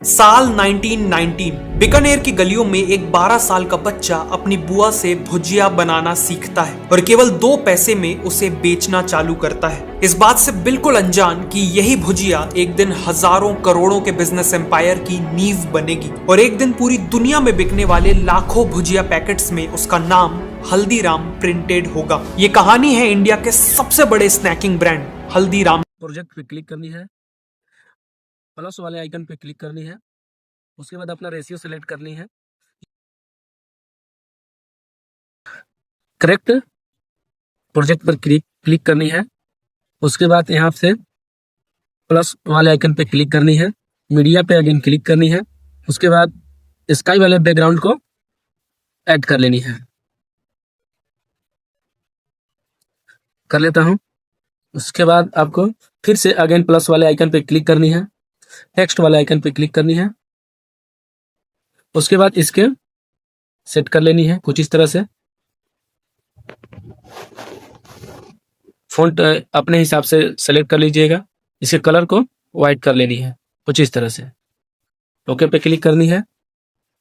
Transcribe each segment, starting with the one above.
साल 1919 बीकानेर की गलियों में एक 12 साल का बच्चा अपनी बुआ से भुजिया बनाना सीखता है और केवल 2 पैसे में उसे बेचना चालू करता है। इस बात से बिल्कुल अनजान कि यही भुजिया एक दिन हजारों करोड़ों के बिजनेस एम्पायर की नींव बनेगी और एक दिन पूरी दुनिया में बिकने वाले लाखों भुजिया पैकेट्स में उसका नाम हल्दीराम प्रिंटेड होगा। ये कहानी है इंडिया के सबसे बड़े स्नैकिंग ब्रांड हल्दीराम। प्रोजेक्ट पे क्लिक करनी है, प्लस वाले आइकन पे क्लिक करनी है, उसके बाद अपना रेशियो सेलेक्ट करनी है, करेक्ट प्रोजेक्ट पर क्लिक करनी है। उसके बाद यहाँ से प्लस वाले आइकन पे क्लिक करनी है, मीडिया पे अगेन क्लिक करनी है। उसके बाद स्काई वाले बैकग्राउंड को ऐड कर लेनी है, कर लेता हूँ। उसके बाद आपको फिर से अगेन प्लस वाले आइकन पे क्लिक करनी है, टेक्स्ट वाले आइकन पे क्लिक करनी है। उसके बाद इसके सेट कर लेनी है कुछ इस तरह से, फ़ॉन्ट अपने हिसाब से सेलेक्ट कर लीजिएगा। इसके कलर को वाइट कर लेनी है कुछ इस तरह से, ओके पे क्लिक करनी है।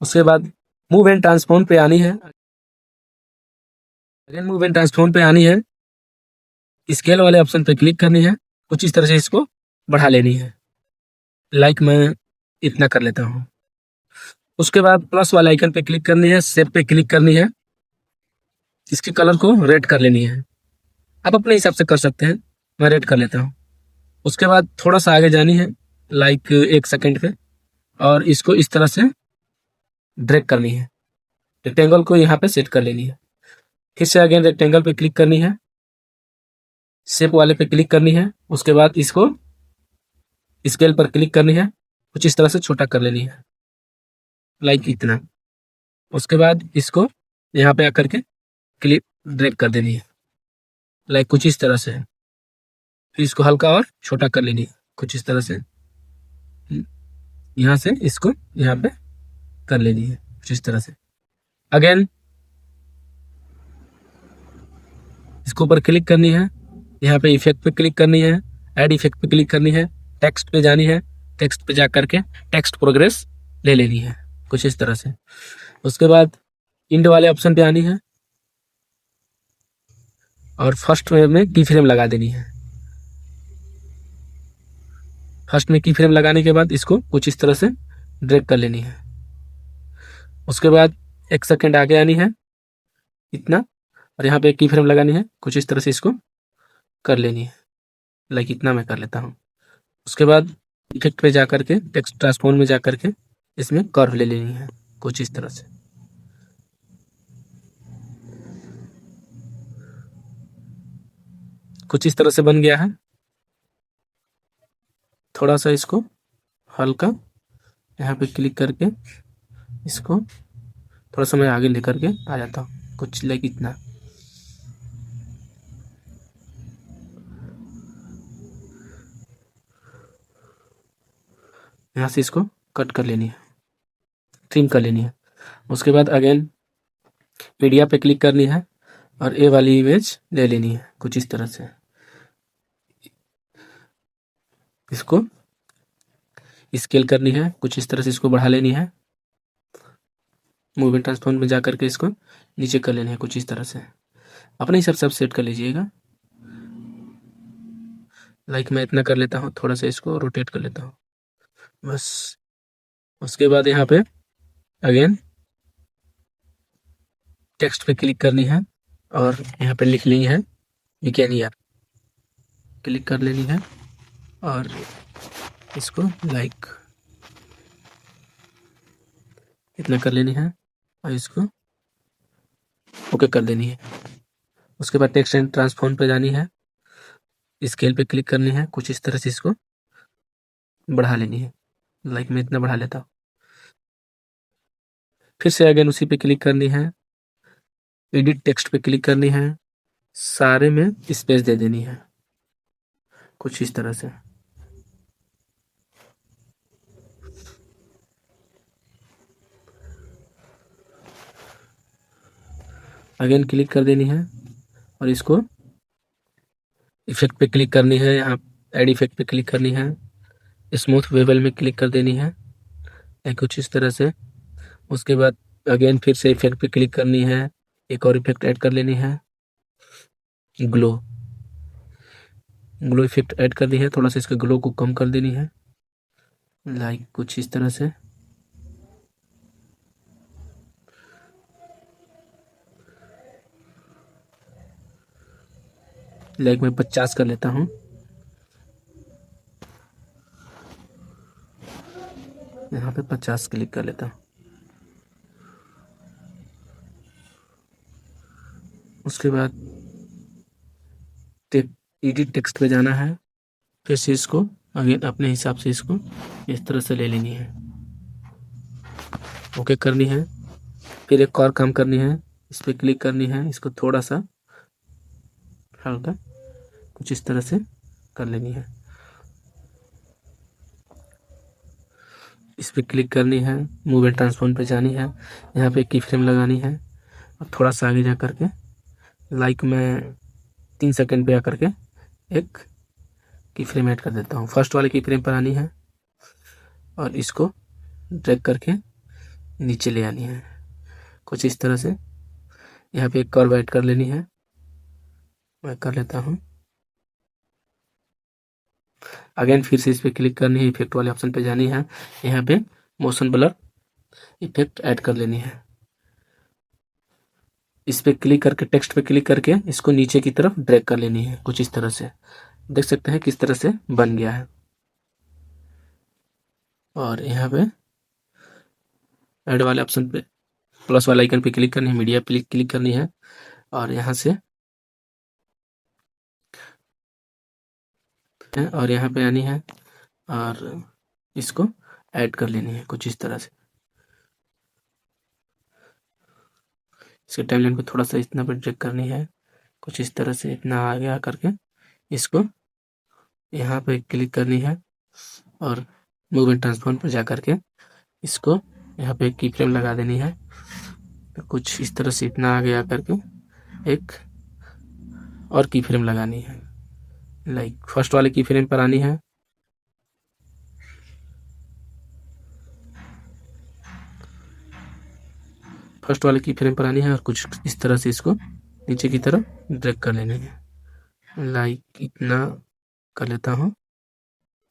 उसके बाद मूव एंड ट्रांसफॉर्म पे आनी है, अगेन मूव एंड ट्रांसफॉर्म पे आनी है, स्केल वाले ऑप्शन पे क्लिक करनी है, कुछ इस तरह से इसको बढ़ा लेनी है, लाइक मैं इतना कर लेता हूँ। उसके बाद प्लस वाले आइकन पे क्लिक करनी है, शेप पे क्लिक करनी है, इसके कलर को रेड कर लेनी है। आप अपने हिसाब से कर सकते हैं, मैं रेड कर लेता हूँ। उसके बाद थोड़ा सा आगे जानी है, लाइक 1 सेकंड पे, और इसको इस तरह से ड्रैग करनी है, रेक्टेंगल को यहाँ पे सेट कर लेनी है। फिर से अगेन रेक्टेंगल पे क्लिक करनी है, शेप वाले पे क्लिक करनी है। उसके बाद इसको स्केल पर क्लिक करनी है, कुछ इस तरह से छोटा कर लेनी है, लाइक इतना। उसके बाद इसको यहाँ पे आकर के क्लिक ड्रैग कर देनी है, लाइक कुछ इस तरह से। फिर इसको हल्का और छोटा कर लेनी है कुछ इस तरह से, यहाँ से इसको यहाँ पे कर लेनी है कुछ इस तरह से। अगेन इसके ऊपर क्लिक करनी है, यहाँ पे इफेक्ट पे क्लिक करनी है, ऐड इफेक्ट पे क्लिक करनी है, टेक्स्ट पे जानी है, टेक्स्ट पे जा करके टेक्स्ट प्रोग्रेस ले लेनी है कुछ इस तरह से। उसके बाद इंड वाले ऑप्शन पे आनी है और फर्स्ट में की फ्रेम लगा देनी है। फर्स्ट में की फ्रेम लगाने के बाद इसको कुछ इस तरह से ड्रैग कर लेनी है। उसके बाद 1 सेकंड आगे आनी है इतना, और यहाँ पे की फ्रेम लगानी है, कुछ इस तरह से इसको कर लेनी है, लाइक इतना मैं कर लेता हूँ। उसके बाद इफेक्ट पे जा करके टेक्स्ट ट्रांसफॉर्म में जा करके इसमें कर्व ले लेनी है कुछ इस तरह से। कुछ इस तरह से बन गया है। थोड़ा सा इसको हल्का यहाँ पे क्लिक करके इसको थोड़ा सा मैं आगे लेकर के आ जाता हूँ, कुछ लाइक इतना। यहाँ से इसको कट कर लेनी है, ट्रिम कर लेनी है। उसके बाद अगेन मीडिया पे क्लिक करनी है और ए वाली इमेज ले लेनी है कुछ इस तरह से। इसको स्केल करनी है, कुछ इस तरह से इसको बढ़ा लेनी है, मूवमेंट ट्रांसफॉर्म में जा करके इसको नीचे कर लेनी है कुछ इस तरह से। अपने हिसाब से आप सेट कर लीजिएगा, लाइक मैं इतना कर लेता हूँ, थोड़ा सा इसको रोटेट कर लेता हूँ बस। उसके बाद यहाँ पे अगेन टेक्स्ट पे क्लिक करनी है और यहाँ पे लिख लेनी है बीकानेर, क्लिक कर लेनी है और इसको लाइक इतना कर लेनी है और इसको ओके कर देनी है। उसके बाद टेक्स्ट एंड ट्रांसफॉर्म पे जानी है, स्केल पे क्लिक करनी है, कुछ इस तरह से इसको बढ़ा लेनी है, लाइक मैं इतना बढ़ा लेता हूँ। फिर से अगेन उसी पे क्लिक करनी है, एडिट टेक्स्ट पे क्लिक करनी है, सारे में स्पेस दे देनी है कुछ इस तरह से। अगेन क्लिक कर देनी है और इसको इफेक्ट पे क्लिक करनी है, यहाँ ऐड इफेक्ट पे क्लिक करनी है, स्मूथ वेबल में क्लिक कर देनी है, लाइक कुछ इस तरह से। उसके बाद अगेन फिर से इफेक्ट पे क्लिक करनी है, एक और इफेक्ट ऐड कर लेनी है, ग्लो। ग्लो इफेक्ट ऐड कर दी है, थोड़ा सा इसके ग्लो को कम कर देनी है, लाइक कुछ इस तरह से। लाइक मैं 50 कर लेता हूँ। यहाँ पे 50 क्लिक कर लेता हूँ। उसके बाद एडिट टेक्स्ट पे जाना है, फिर से इसको अगेन अपने हिसाब से इसको इस तरह से ले लेनी है, ओके करनी है। फिर एक और काम करनी है, इस पर क्लिक करनी है, इसको थोड़ा सा हल्का कुछ इस तरह से कर लेनी है। इस पर क्लिक करनी है, मूव एंड ट्रांसफॉर्म पे जानी है, यहाँ पे की फ्रेम लगानी है और थोड़ा सा आगे जा करके लाइक मैं 3 सेकंड पे आकर के एक की फ्रेम ऐड कर देता हूँ। फर्स्ट वाले की फ्रेम पर आनी है और इसको ड्रैग करके नीचे ले आनी है, कुछ इस तरह से। यहाँ पे एक कर्व ऐड कर लेनी है, मैं कर लेता हूँ। अगेन फिर से इस पर क्लिक करनी है, इफेक्ट वाले ऑप्शन पे जानी है, यहाँ पे मोशन ब्लर इफेक्ट ऐड कर लेनी है। इस पे क्लिक करके टेक्स्ट पे क्लिक करके इसको नीचे की तरफ ड्रैग कर लेनी है, कुछ इस तरह से। देख सकते हैं किस तरह से बन गया है। और यहाँ पे ऐड वाले ऑप्शन पे प्लस वाला आइकन पे क्लिक करनी है, मीडिया पे क्लिक करनी है और यहाँ से और यहाँ पे आनी है और इसको ऐड कर लेनी है, कुछ इस तरह से। इसके टाइमलाइन को थोड़ा सा इतना पे ड्रैग करनी है, कुछ इस तरह से, इतना आगे आकर के इसको यहाँ पे क्लिक करनी है और मूव एंड ट्रांसफॉर्म पर जा करके इसको यहाँ पे की फ्रेम लगा देनी है, तो कुछ इस तरह से इतना आगे आकर के एक और की फ्रेम लगानी है। लाइक फर्स्ट वाले की फ्रेम पर आनी है, फर्स्ट वाले की फ्रेम पर आनी है और कुछ इस तरह से इसको नीचे की तरफ ड्रैग कर लेनी है, लाइक इतना कर लेता हूँ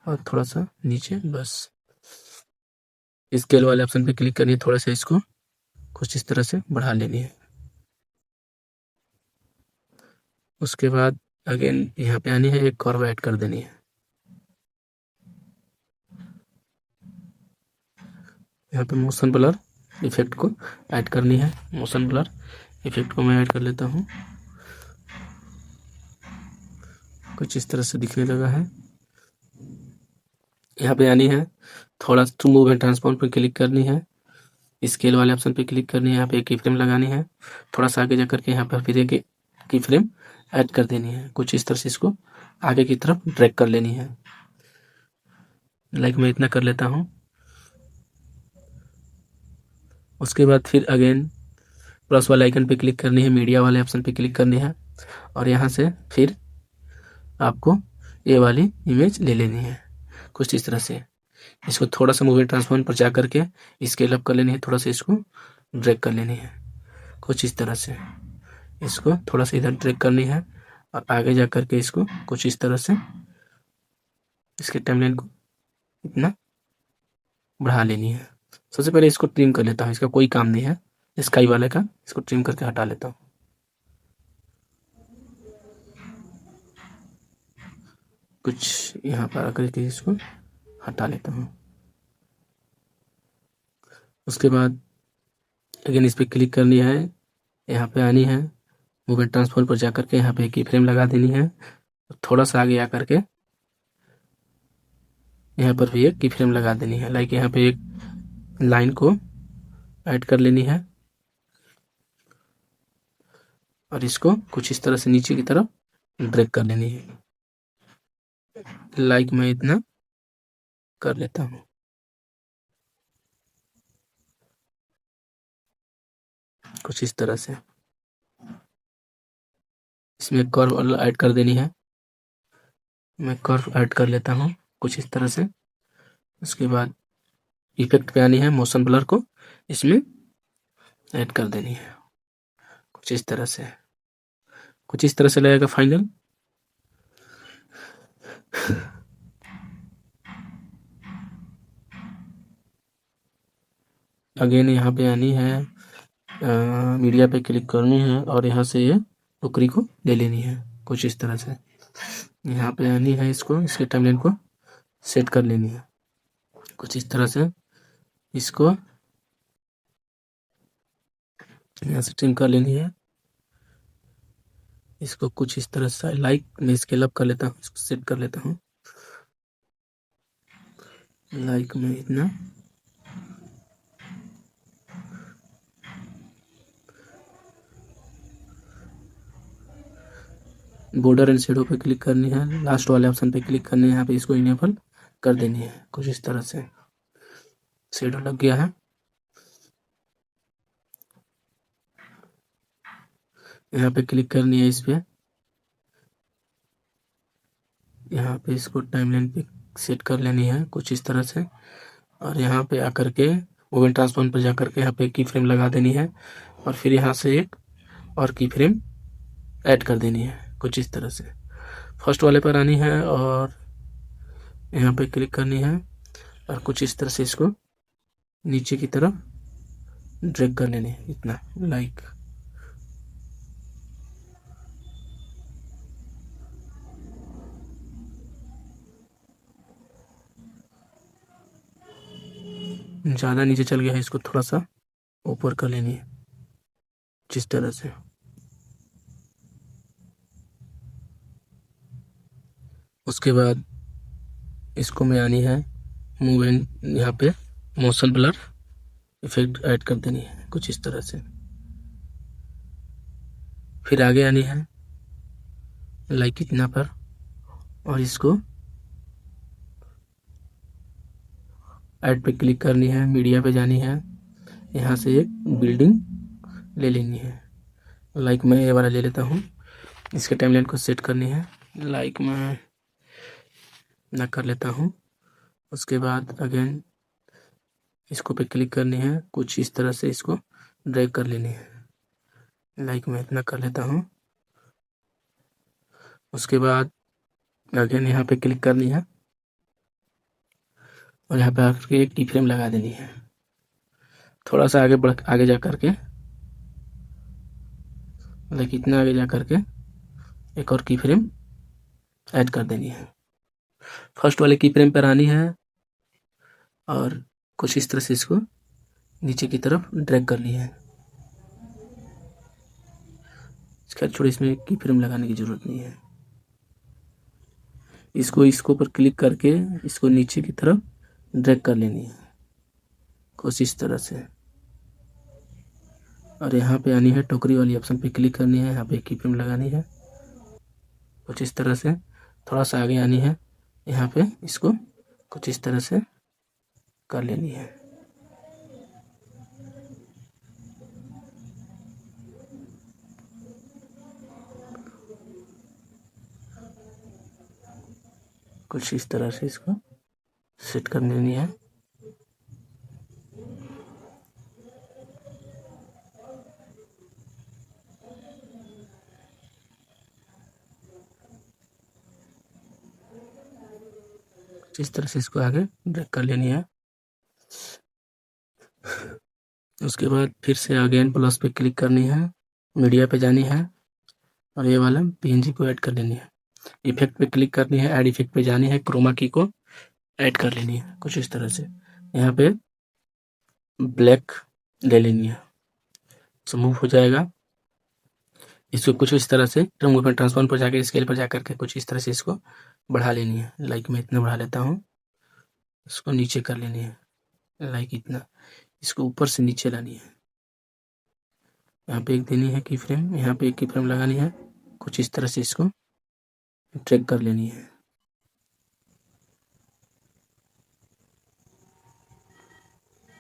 और थोड़ा सा नीचे बस। स्केल वाले ऑप्शन पे क्लिक करनी है, थोड़ा सा इसको कुछ इस तरह से बढ़ा लेनी है। उसके बाद अगेन यहाँ पे आनी है, एक कर्व ऐड कर देनी है। यहाँ पे मोशन ब्लर इफेक्ट को ऐड करनी है, मोशन ब्लर इफेक्ट को मैं ऐड कर लेता हूँ, कुछ इस तरह से दिखने लगा है। यहाँ पे आनी है, थोड़ा टू मूव एंड ट्रांसफॉर्म पे क्लिक करनी है, स्केल वाले ऑप्शन पे क्लिक करनी है, यहाँ पे एक की फ्रेम लगानी है, थोड़ा सा आगे जा करके यहाँ पर फिर एक की फ्रेम ऐड कर देनी है, कुछ इस तरह से इसको आगे की तरफ ड्रैग कर लेनी है। लाइक मैं इतना कर लेता हूँ। उसके बाद फिर अगेन प्लस वाले आइकन पे क्लिक करनी है, मीडिया वाले ऑप्शन पे क्लिक करनी है और यहाँ से फिर आपको ये वाली इमेज ले लेनी है, कुछ इस तरह से। इसको थोड़ा सा मूव एंड ट्रांसफॉर्म पर जा करके स्केल अप कर लेनी है, थोड़ा सा इसको ड्रैग कर लेनी है, कुछ इस तरह से। इसको थोड़ा सा इधर ड्रैग करनी है और आगे जा करके इसको कुछ इस तरह से इसके टाइमलाइन को इतना बढ़ा लेनी है। सबसे पहले इसको ट्रिम कर लेता हूँ, इसका कोई काम नहीं है स्काई वाले का, इसको ट्रिम करके हटा लेता हूँ। कुछ यहाँ पर आकर के इसको हटा लेता हूँ। उसके बाद अगेन इस पर क्लिक करनी है, यहाँ पे आनी है, मूव एंड ट्रांसफॉर्म पर जाकर के यहाँ पे की फ्रेम लगा देनी है, थोड़ा सा आगे आकर के यहाँ पर भी एक की फ्रेम लगा देनी है। लाइक यहाँ पे एक लाइन को ऐड कर लेनी है और इसको कुछ इस तरह से नीचे की तरफ ड्रैग कर लेनी है। लाइक मैं इतना कर लेता हूँ। कुछ इस तरह से इसमें कर्व ऐड कर देनी है, मैं कर्व ऐड कर लेता हूँ कुछ इस तरह से। उसके बाद इफेक्ट पे आनी है, मोशन ब्लर को इसमें ऐड कर देनी है कुछ इस तरह से। कुछ इस तरह से लगेगा फाइनल। अगेन यहाँ पे आनी है, मीडिया पे क्लिक करनी है और यहाँ से ये टोकरी को ले लेनी है कुछ इस तरह से। यहाँ पे आनी है, इसको इसके टाइमलाइन को सेट कर लेनी है कुछ इस तरह से। इसको यहाँ से ट्रिम कर लेनी है। इसको कुछ इस तरह से लाइक मैं स्केल अप कर लेता हूँ, इसको सेट कर लेता हूँ लाइक में इतना। बॉर्डर एंड शेडो पे क्लिक करनी है, लास्ट वाले ऑप्शन पे क्लिक करनी है, यहाँ पे इसको इनेबल कर देनी है कुछ इस तरह से। शेडो लग गया है। यहाँ पे क्लिक करनी है इस पे, यहाँ पे इसको टाइमलाइन पे सेट कर लेनी है कुछ इस तरह से। और यहाँ पे आकर के मूवमेंट ट्रांसफॉर्म पर जाकर के यहाँ पे की फ्रेम लगा देनी है और फिर यहाँ से एक और की फ्रेम ऐड कर देनी है कुछ इस तरह से। फर्स्ट वाले पर आनी है और यहाँ पे क्लिक करनी है और कुछ इस तरह से इसको नीचे की तरफ ड्रैग कर लेनी है इतना, लाइक। ज़्यादा नीचे चल गया है, इसको थोड़ा सा ऊपर कर लेनी है जिस तरह से। उसके बाद इसको में आनी है मूवमेंट, यहाँ पे मोशन ब्लर इफेक्ट ऐड कर देनी है कुछ इस तरह से। फिर आगे आनी है लाइक इतना पर और इसको ऐड पे क्लिक करनी है, मीडिया पे जानी है, यहाँ से एक बिल्डिंग ले लेनी है। लाइक मैं ये वाला ले लेता हूँ। इसके टाइमलाइन को सेट करनी है, लाइक मैं ना कर लेता हूँ। उसके बाद अगेन इसको पे क्लिक करनी है, कुछ इस तरह से इसको ड्रैग कर लेनी है, लाइक मैं इतना कर लेता हूँ। उसके बाद अगेन यहाँ पे क्लिक करनी है और यहाँ पे आकर के एक की फ्रेम लगा देनी है। थोड़ा सा आगे जा करके लाइक इतना आगे जा करके एक और की फ्रेम ऐड कर देनी है। फर्स्ट वाले की फ्रेम पर आनी है और कुछ इस तरह से इसको नीचे की तरफ ड्रैग करनी है। इसका छोड़, इसमें की फ्रेम लगाने की जरूरत नहीं है। इसको पर क्लिक करके इसको नीचे की तरफ ड्रैग कर लेनी है कुछ इस तरह से। और यहाँ पे आनी है, टोकरी वाली ऑप्शन पे क्लिक करनी है, यहाँ पे की फ्रेम लगानी है कुछ इस तरह से। थोड़ा सा आगे आनी है, यहाँ पे इसको कुछ इस तरह से कर लेनी है। कुछ इस तरह से इसको सेट कर लेनी है। इस तरह से इसको आगे ड्रैग कर लेनी है। उसके बाद फिर से अगेन प्लस पे क्लिक करनी है, मीडिया पे जानी है और ये वाला पीएनजी को ऐड कर लेनी है। इफेक्ट पे क्लिक करनी है, ऐड इफेक्ट पे जानी है, क्रोमा की को ऐड कर लेनी है कुछ इस तरह से। यहाँ पे ब्लैक ले लेनी है, मूव हो जाएगा। इसको कुछ इस तरह से मूवमेंट ट्रांसफॉर्म पर जाकर स्केल पर जाकर के कुछ इस तरह से इसको बढ़ा लेनी है। लाइक मैं इतना बढ़ा लेता हूँ। इसको नीचे कर लेनी है, लाइक इतना। इसको ऊपर से नीचे लानी है। यहाँ पे एक देनी है की फ्रेम, यहाँ पे एक की फ्रेम लगानी है, कुछ इस तरह से इसको ड्रैग कर लेनी है।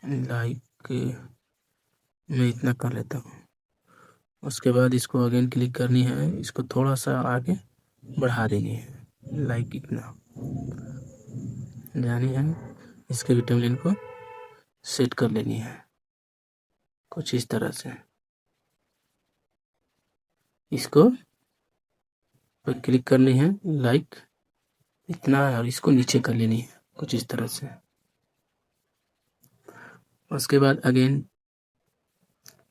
लाइक मैं इतना कर लेता हूँ। उसके बाद इसको अगेन क्लिक करनी है, इसको थोड़ा सा आगे बढ़ा देनी है, लाइक इतना जानी है। इसके भी टाइमलाइन को सेट कर लेनी है कुछ इस तरह से। इसको पे क्लिक करनी है, लाइक इतना है, और इसको नीचे कर लेनी है कुछ इस तरह से। उसके बाद अगेन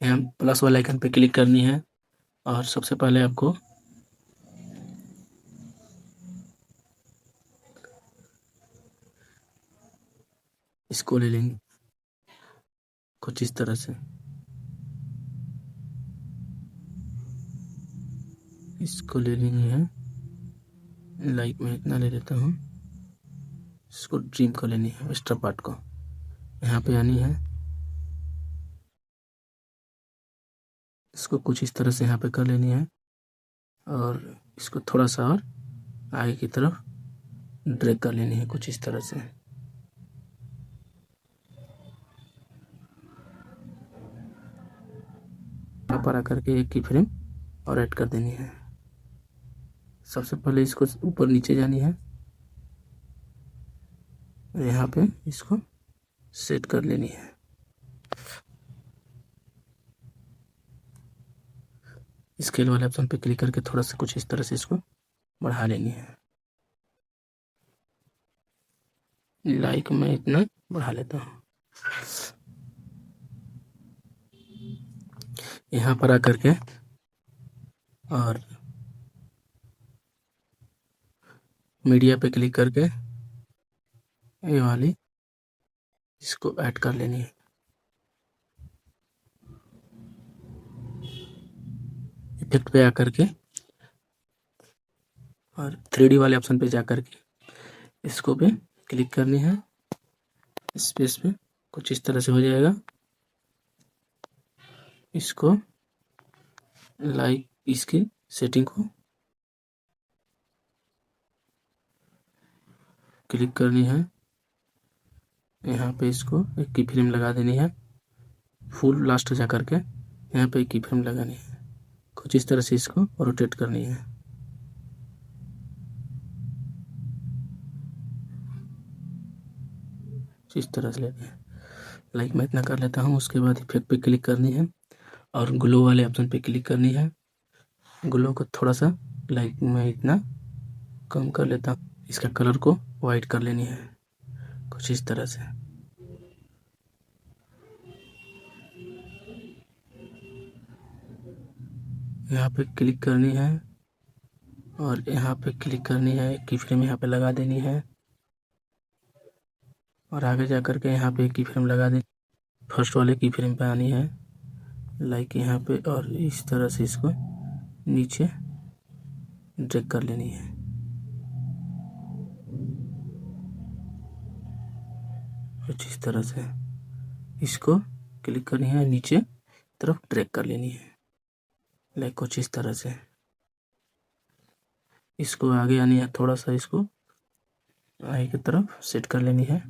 यहाँ प्लस वाला आइकन पे क्लिक करनी है और सबसे पहले आपको इसको ले लेंगे कुछ इस तरह से। इसको ले लेनी है, लाइक मैं इतना ले लेता हूँ। इसको ड्रीम कर लेनी है, एक्स्ट्रा पार्ट को यहाँ पे आनी है। इसको कुछ इस तरह से यहाँ पे कर लेनी है और इसको थोड़ा सा और आगे की तरफ ड्रैग कर लेनी है कुछ इस तरह से। यहाँ पर आकर के एक की फ्रेम और ऐड कर देनी है। सबसे पहले इसको ऊपर नीचे जानी है, यहाँ पे इसको सेट कर लेनी है। स्केल वाले ऑप्शन पे क्लिक करके थोड़ा सा कुछ इस तरह से इसको बढ़ा लेनी है। लाइक मैं इतना बढ़ा लेता हूँ। यहाँ पर आकर के और मीडिया पे क्लिक करके ये वाली इसको ऐड कर लेनी है। इफेक्ट पे आकर के और 3D वाले ऑप्शन पे जाकर के इसको पे क्लिक करनी है। स्पेस पे कुछ इस तरह से हो जाएगा। इसको लाइक इसकी सेटिंग को क्लिक करनी है, यहाँ पे इसको एक की फ्रेम लगा देनी है। फुल लास्ट जा करके यहाँ पे एक की फ्रेम लगानी है, कुछ इस तरह से इसको रोटेट करनी है। इस तरह से लेते हैं, लाइक मैं इतना कर लेता हूँ। उसके बाद इफेक्ट पे क्लिक करनी है और ग्लो वाले ऑप्शन पे क्लिक करनी है। ग्लो को थोड़ा सा लाइक मैं इतना कम कर लेता हूँ। इसका कलर को वाइट कर लेनी है कुछ इस तरह से। यहाँ पे क्लिक करनी है और यहाँ पे क्लिक करनी है, एक की फ्रेम यहाँ पे लगा देनी है और आगे जा कर के यहाँ पे एक की फ्रेम लगा देनी। फर्स्ट वाले की फ्रेम पे आनी है, लाइक यहाँ पे, और इस तरह से इसको नीचे ड्रैग कर लेनी है। कुछ इस तरह से इसको क्लिक करनी है, नीचे तरफ ड्रैग कर लेनी है, लाइक कुछ इस तरह से। इसको आगे आनी है, थोड़ा सा इसको आगे की तरफ सेट कर लेनी है।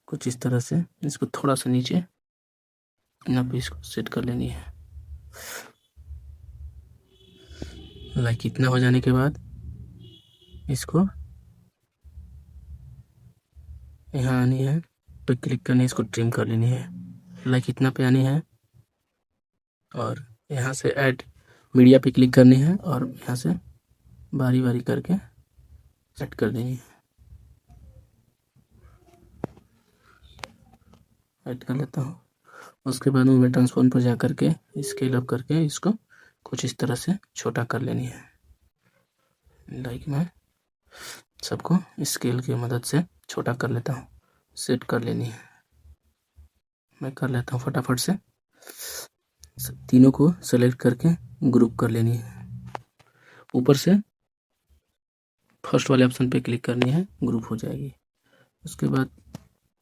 कुछ इस तरह से इसको थोड़ा सा नीचे यहाँ पे इसको सेट कर लेनी है। लाइक इतना हो जाने के बाद इसको यहाँ आनी है, पे क्लिक करनी है, इसको ट्रिम कर लेनी है। लाइक इतना पे आनी है और यहाँ से ऐड मीडिया पे क्लिक करनी है और यहाँ से बारी बारी करके सेट कर देनी है। ऐड कर लेता हूँ। उसके बाद मैं ट्रांसफॉर्म पर जा करके स्केल अप करके इसको कुछ इस तरह से छोटा कर लेनी है। लाइक मैं सबको स्केल की मदद से छोटा कर लेता हूँ, सेट कर लेनी है। मैं कर लेता हूँ फटाफट से। तीनों को सेलेक्ट करके ग्रुप कर लेनी है। ऊपर से फर्स्ट वाले ऑप्शन पे क्लिक करनी है, ग्रुप हो जाएगी। उसके बाद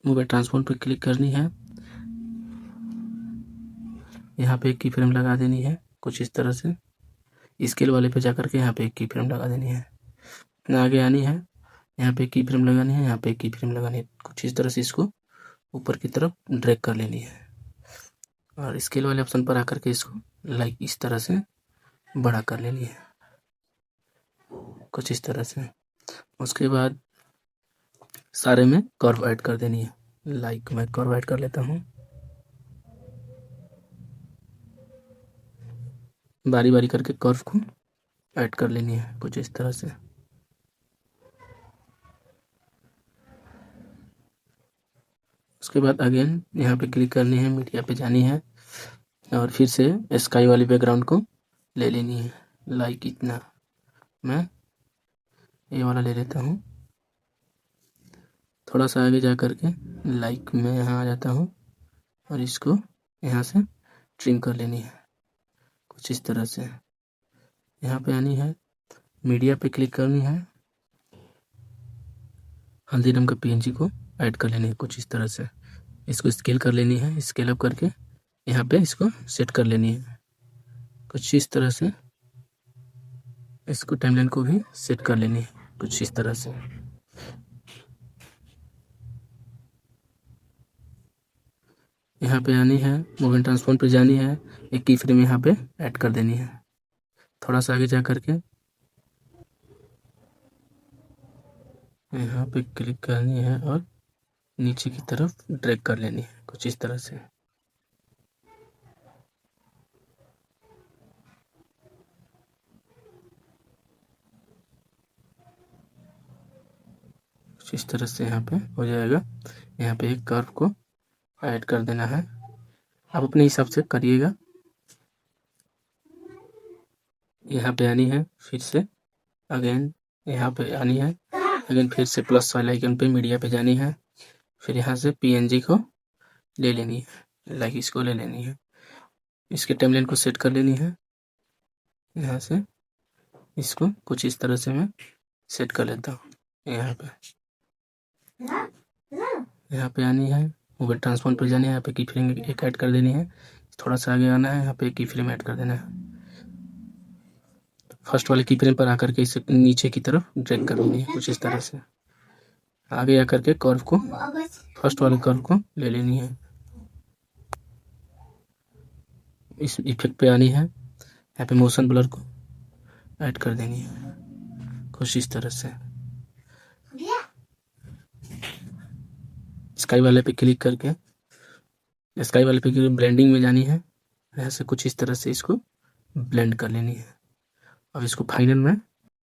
मोबाइल ट्रांसफॉर्म पे क्लिक करनी है, यहाँ पे एक की फ्रेम लगा देनी है कुछ इस तरह से। स्केल वाले पे जाकर के यहाँ पे एक की फ्रेम लगा देनी है। इतना आगे आनी है, यहाँ पे एक की फ्रेम लगानी है, यहाँ पे एक की फ्रेम लगानी है। कुछ इस तरह से इसको ऊपर की तरफ ड्रैग कर लेनी है और स्केल वाले ऑप्शन पर आकर के इसको लाइक इस तरह से बड़ा कर लेनी है। कुछ इस तरह से। उसके बाद सारे में कर्व ऐड कर देनी है। लाइक मैं कर्व ऐड कर लेता हूँ, बारी बारी करके कर्व को ऐड कर लेनी है कुछ इस तरह से। उसके बाद अगेन यहाँ पे क्लिक करनी है, मीडिया पे जानी है और फिर से स्काई वाली बैकग्राउंड को ले लेनी है। लाइक इतना मैं ये वाला ले लेता हूँ। थोड़ा सा आगे जा करके लाइक में यहाँ आ जाता हूँ और इसको यहाँ से ट्रिम कर लेनी है कुछ इस तरह से। यहाँ पे आनी है, मीडिया पे क्लिक करनी है, हल्दीराम का पीएनजी को ऐड कर लेनी है कुछ इस तरह से। इसको स्केल कर लेनी है, स्केल अप करके यहाँ पे इसको सेट कर लेनी है कुछ इस तरह से। इसको टाइमलाइन को भी सेट कर लेनी है कुछ इस तरह से। यहाँ पे आनी है, मूवमेंट ट्रांसफॉर्म पे जानी है, एक की फ्रेम यहाँ पे ऐड कर देनी है। थोड़ा सा आगे जा करके यहाँ पे क्लिक करनी है और नीचे की तरफ ड्रैग कर लेनी है कुछ इस तरह से। कुछ इस तरह से यहाँ पे हो जाएगा। यहाँ पे एक कर्व को ऐड कर देना है, आप अपने हिसाब से करिएगा। यहाँ पे आनी है, फिर से अगेन यहाँ पे आनी है, अगेन फिर से प्लस वाले आइकन पे मीडिया पे जानी है, फिर यहाँ से पीएनजी को ले लेनी है, लाइक इसको ले लेनी है, इसके टाइमलाइन को सेट कर लेनी है। यहाँ से इसको कुछ इस तरह से मैं सेट कर लेता हूँ। यहाँ पे आनी है, मोबाइल ट्रांसफॉर्म पर जानी है, यहाँ पे की फ्रेम एक ऐड कर देनी है। थोड़ा सा आगे आना है, यहाँ पे की फ्रेम ऐड कर देना है। फर्स्ट वाले की फ्रेम पर आकर के इसे नीचे की तरफ ड्रैग कर लेनी है कुछ इस तरह से। आगे आकर के कर्व को, फर्स्ट वाले कर्व को ले लेनी है। इस इफेक्ट पे आनी है, यहाँ पे मोशन ब्लर को ऐड कर देनी है कुछ इस तरह से। स्काई वाले पे क्लिक करके स्काई वाले पे ब्लेंडिंग में जानी है, यहाँ से कुछ इस तरह से इसको ब्लेंड कर लेनी है। अब इसको फाइनल में